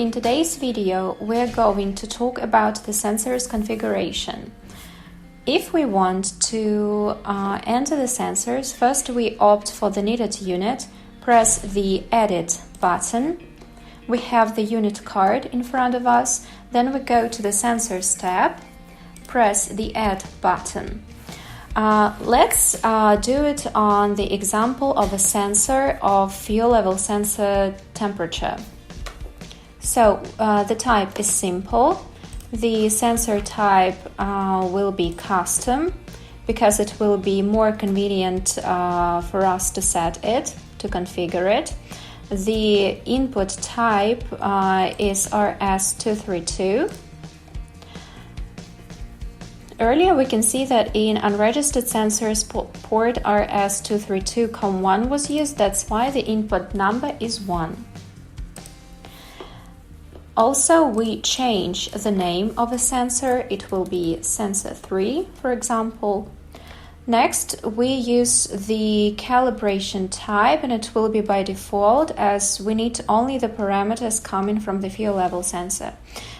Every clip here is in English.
In today's video, we're going to talk about the sensor's configuration. If we want to enter the sensors, first we opt for the needed unit, press the Edit button. We have the unit card in front of us, then we go to the Sensors tab, press the Add button. Let's do it on the example of a sensor of fuel level sensor temperature. So the type is simple. The sensor type will be custom because it will be more convenient for us to set it, to configure it. The input type is RS232. Earlier we can see that in unregistered sensors port RS232COM1 was used, that's why the input number is 1. Also, we change the name of a sensor, it will be sensor 3, for example. Next, we use the calibration type, and it will be by default as we need only the parameters coming from the fuel level sensor.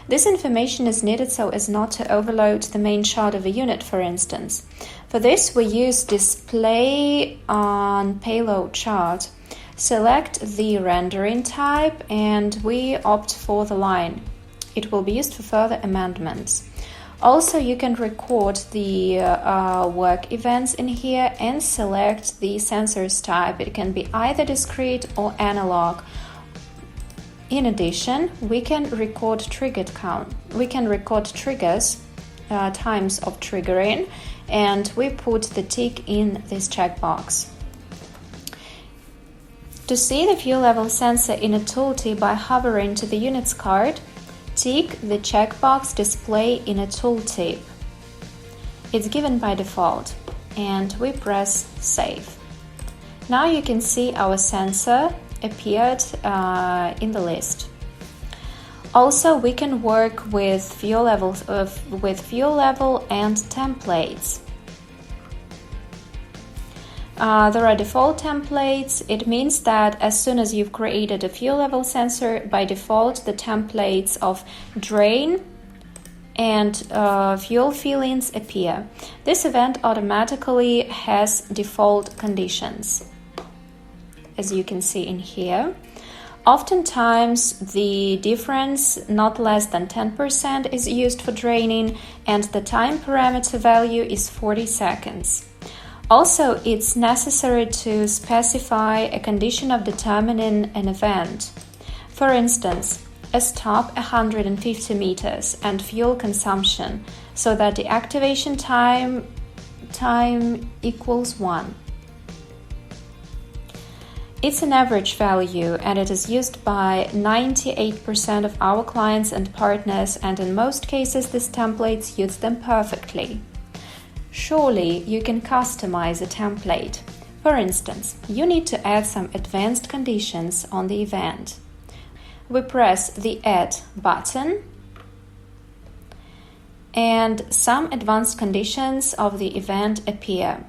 This information is needed so as not to overload the main chart of a unit, for instance. For this, we use Display on Payload Chart. Select the rendering type and we opt for the line. It will be used for further amendments. Also, you can record the work events in here and select the sensors type. It can be either discrete or analog. In addition, we can record trigger count. We can record triggers, times of triggering, and we put the tick in this checkbox. To see the fuel level sensor in a tooltip by hovering to the units card, tick the checkbox Display in a tooltip. It's given by default, and we press Save. Now you can see our sensor appeared in the list. Also, we can work with fuel level and templates. There are default templates. It means that as soon as you've created a fuel level sensor, by default the templates of drain and fuel fillings appear. This event automatically has default conditions, as you can see in here. Oftentimes the difference, not less than 10%, is used for draining, and the time parameter value is 40 seconds. Also, it's necessary to specify a condition of determining an event. For instance, a stop 150 meters and fuel consumption, so that the activation time equals 1. It's an average value and it is used by 98% of our clients and partners, and in most cases these templates use them perfectly. Surely you can customize a template. For instance, you need to add some advanced conditions on the event. We press the Add button and some advanced conditions of the event appear.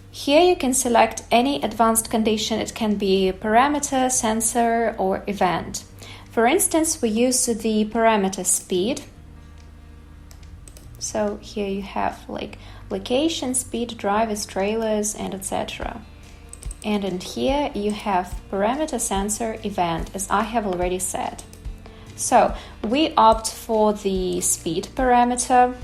Here you can select any advanced condition. It can be a parameter, sensor, or event. For instance, we use the parameter speed. So here you have like location, speed, drivers, trailers, and etc. And in here you have parameter, sensor, event, as I have already said. So we opt for the speed parameter,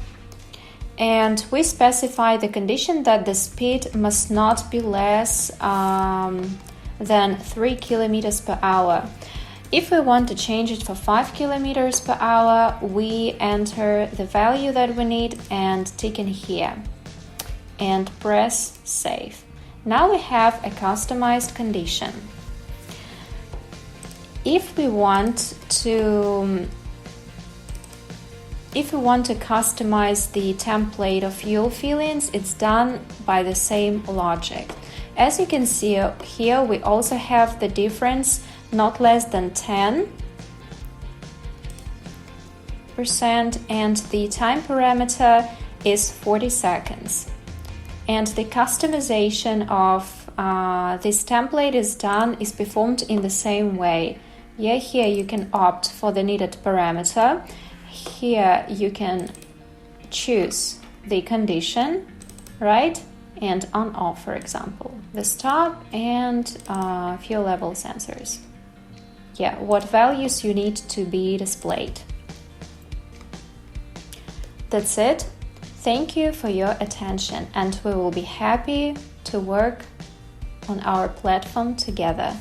and we specify the condition that the speed must not be less than 3 kilometers per hour. If we want to change it for 5 kilometers per hour, we enter the value that we need and tick in here and press Save. Now we have a customized condition. If we want to customize the template of fuel fillings, it's done by the same logic. As you can see here, we also have the difference not less than 10%, and the time parameter is 40 seconds. And the customization of this template is performed in the same way. Yeah, here you can opt for the needed parameter. Here you can choose the condition, right? And on-off, for example, the stop and fuel level sensors. Yeah, what values you need to be displayed. That's it. Thank you for your attention, and we will be happy to work on our platform together.